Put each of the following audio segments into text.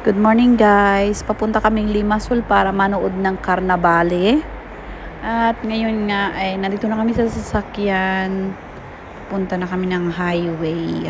Good morning guys. Papunta kaming Limassol para manood ng Carnavale. At ngayon nga ay nandito na kami sa sasakyan. Papunta na kami ng highway.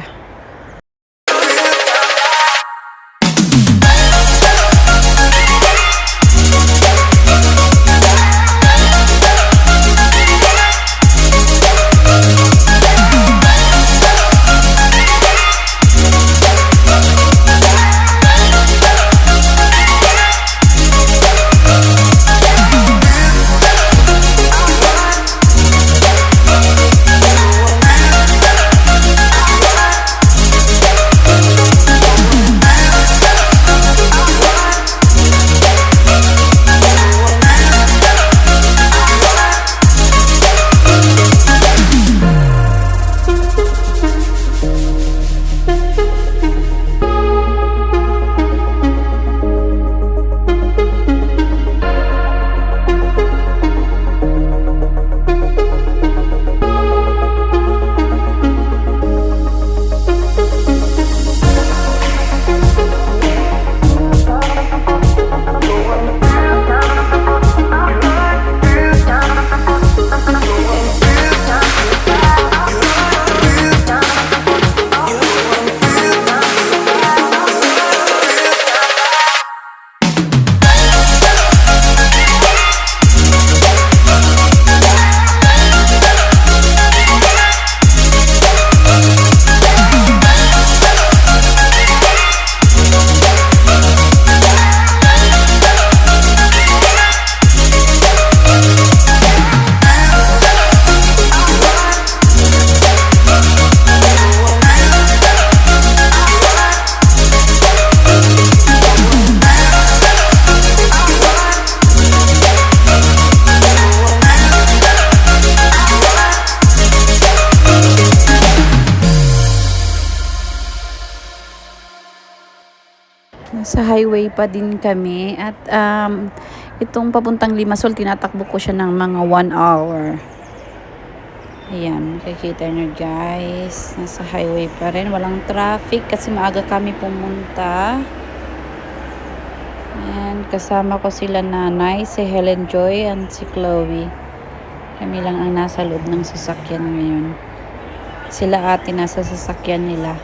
Nasa highway pa din kami at itong papuntang Limassol tinatakbo ko siya ng mga 1 hour. Ayan, makikita nyo guys, nasa highway pa rin, walang traffic kasi maaga kami pumunta. And kasama ko sila nanay, si Helen Joy and si Chloe. Kami lang ang nasa loob ng sasakyan ngayon. Sila ate nasa sasakyan nila.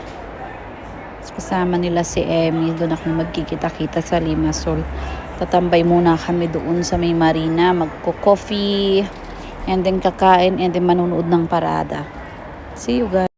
Kasama nila si Emmy. Doon ako magkikita-kita sa Limassol. Tatambay muna kami doon sa may marina. Magko-coffee. And then kakain. And then manunood ng parada. See you guys.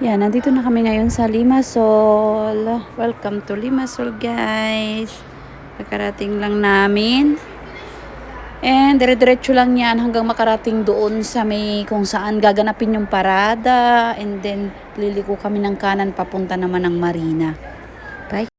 Yan, nandito na kami ngayon sa Limassol. Welcome to Limassol, guys. Nakarating lang namin. And dire-diretso lang yan hanggang makarating doon sa may kung saan gaganapin yung parada. And then liliko kami ng kanan papunta naman ng Marina. Bye.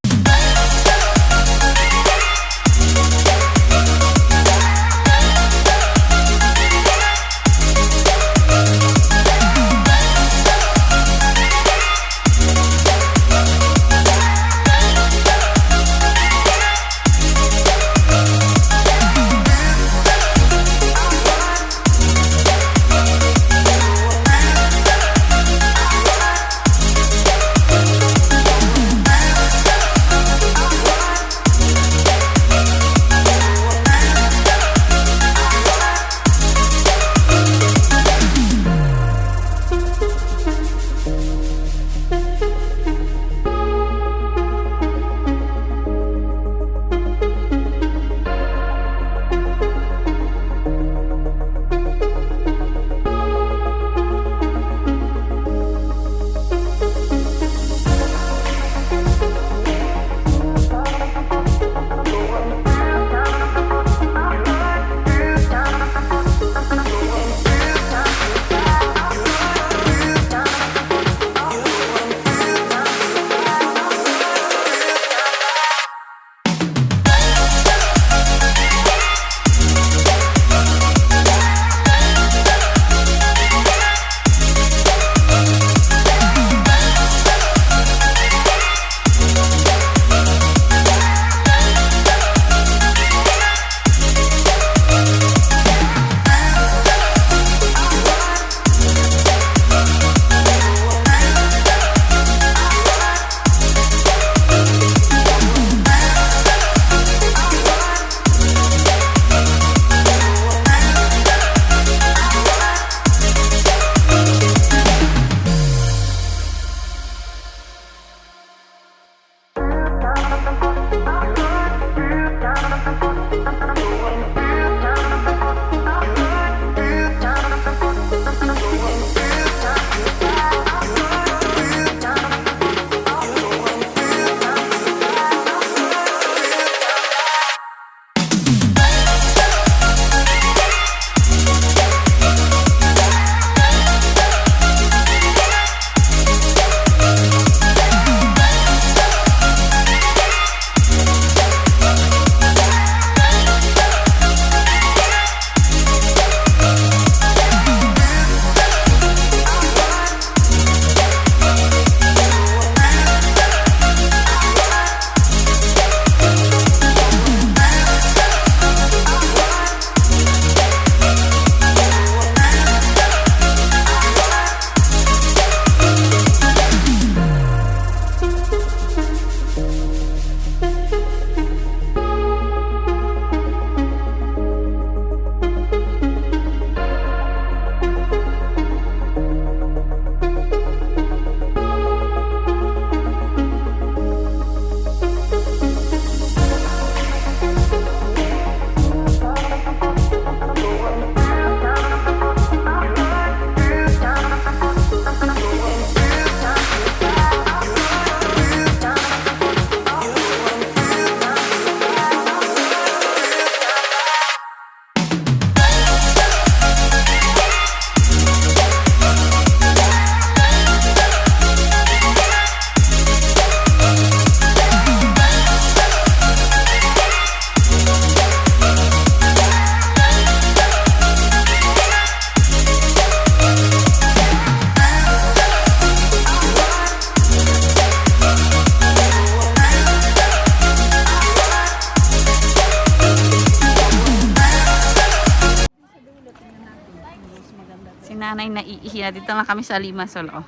Nanay naiihi na. Dito na kami sa Limassol, oh.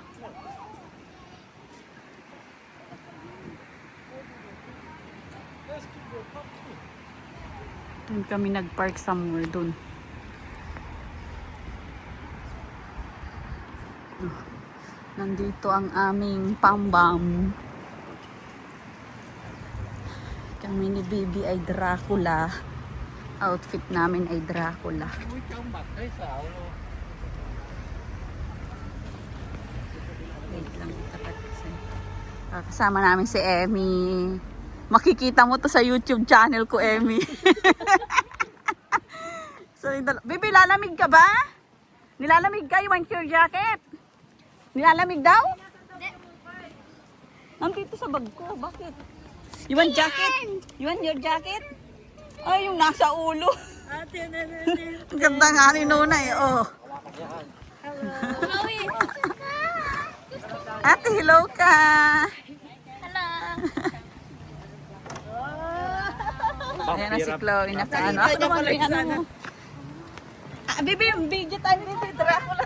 Doon kami nag-park somewhere doon. Nandito ang aming pambam. Kami ni Bibi ay Dracula. Outfit namin ay Dracula. Wait lang, tapat kasi. Kasama namin si Emmy. Makikita mo to sa YouTube channel ko, Emmy. So, Bibi, lalamig ka ba? Nilalamig ka? You want your jacket? Nilalamig daw? Nandito sa bag ko. Bakit? You want jacket? You want your jacket? Ay, yung nasa ulo. Ang ganda nga ni Nuna eh. Oh. Ate, hello ka. Hello. Ayan na si Chloe. Nakaano. Ako naman yung ano mo. Bibi, yung video tayo nito.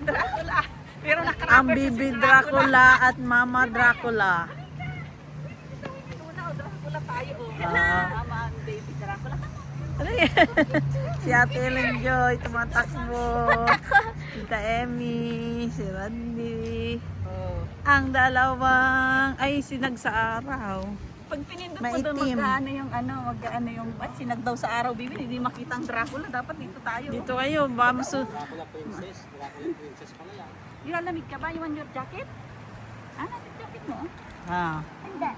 Dracula. Pero nakarapper Ang Bibi Dracula at Mama Dracula. Dracula tayo. Mama ang baby Dracula. Si Ate Ellen Joy, tumatakbo. Tita Emmy, si Randy. Ang dalawang, ay sinag sa araw. Pag pinindot mo Maitim. doon, mag-ano yung, at sinag daw sa araw, Bibi, hindi makita ang Dracula. Dapat dito tayo. Dito kayo, vamos. Nilalamig ka ba? You want your jacket? Natin jacket mo. Ah. Hindi.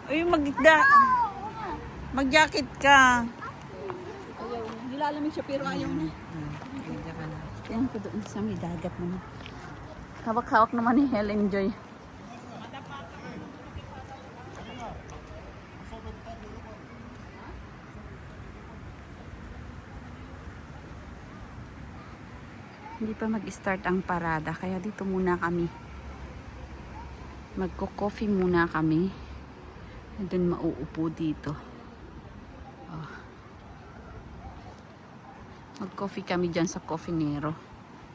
Uy, mag-jacket ka. Ayaw na. Nilalamig siya pero ayaw na. Yan ko doon sa may dagat naman. Hawak-hawak naman ni Helen Joy. Hindi pa mag-start ang parada kaya dito muna kami. Magko-coffee muna kami. And then mauupo dito. Oh. Mag-coffee kami dyan sa Coffee Nero.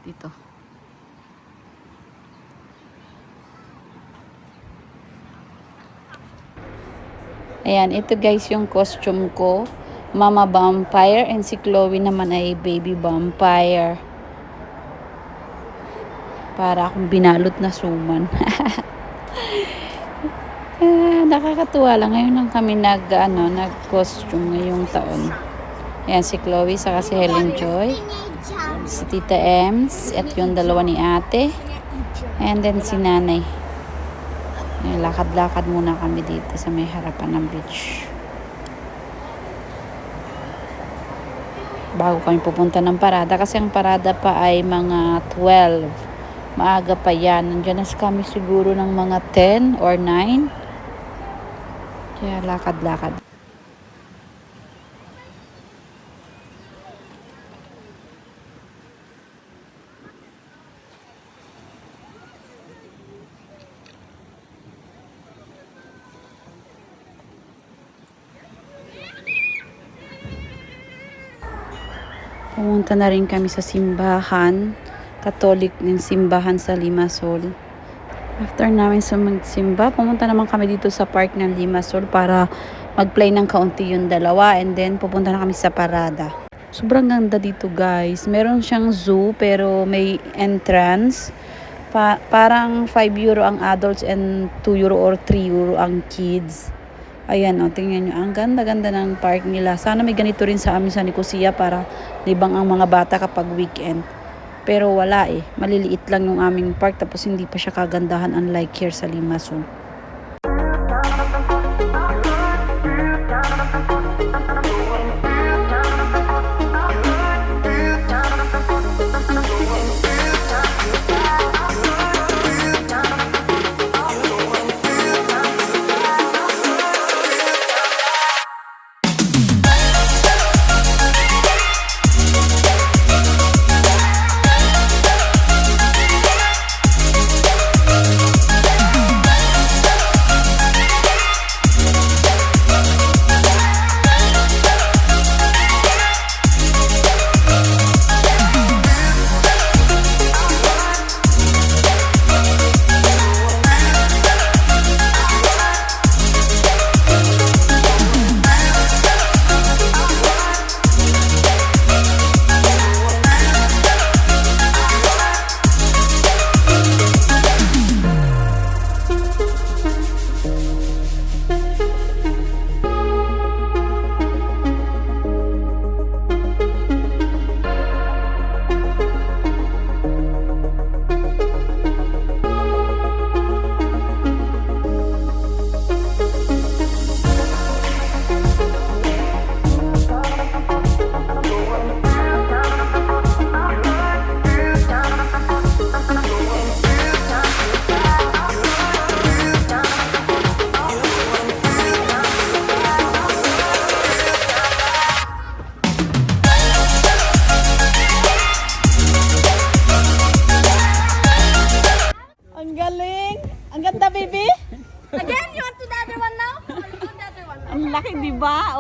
Dito. Ayan, ito guys yung costume ko. Mama Vampire and si Chloe naman ay Baby Vampire. Para akong binalot na suman. Nakakatuwa lang. Ngayon lang kami nag-costume ngayong taon. Ayan, si Chloe, saka si Helen Joy. Si Tita Ems, at yung dalawa ni ate. And then si nanay. Ayan, lakad-lakad muna kami dito sa may harapan ng beach. Bago kami pupunta ng parada. Kasi ang parada pa ay mga 12. Maaga pa yan. Nandiyan na kami siguro ng mga 10 or 9. Kaya lakad-lakad. Pumunta na rin kami sa simbahan. Catholic ng simbahan sa Limassol. After namin magsimba, pumunta naman kami dito sa park ng Limassol para mag-play ng kaunti yung dalawa and then pupunta na kami sa parada. Sobrang ganda dito guys. Meron siyang zoo pero may entrance. Parang 5 euro ang adults and 2 euro or 3 euro ang kids. Ayan tingnan nyo. Ang ganda-ganda ng park nila. Sana may ganito rin sa amin sa Nicosia para libang ang mga bata kapag weekend. Pero wala maliliit lang yung aming park tapos hindi pa siya kagandahan unlike here sa Limassol.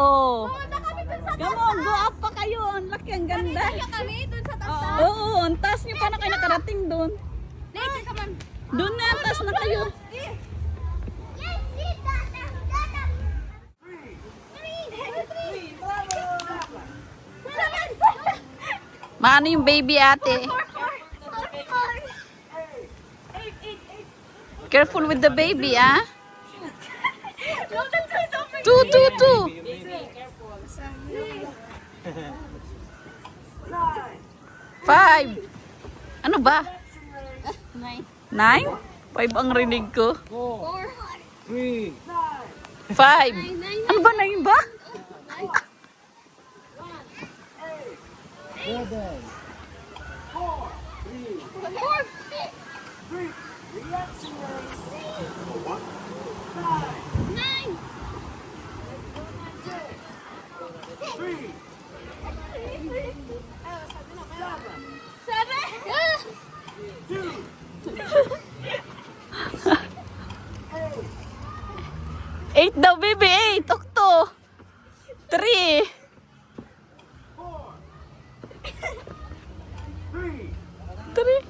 oh. Pumunta kami dun sa Come on, go up pa kayo. Ang laki, ang ganda. Kaya kami dun sa taas. Oo, ang taas niyo pa na kayo nakarating doon. Later, come on. Doon na, ang taas na kayo. Maano yung baby ate? Careful with the baby, ah. Two. Five. Ano ba? Nine? Five ang rinig ko. Five. Ano ba, nine ba? Eight daw, baby. Eight. Okto. Three. Three.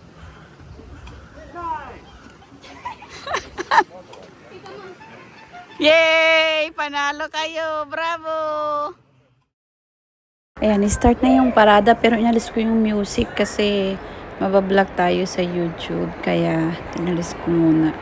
Yay! Panalo kayo. Bravo! Ayan, start na yung parada pero inalis ko yung music kasi mabablog tayo sa YouTube. Kaya tinalis ko muna.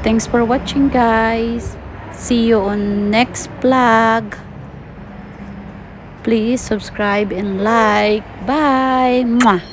Thanks for watching, guys. See you on next vlog. Please subscribe and like. Bye. Mwah.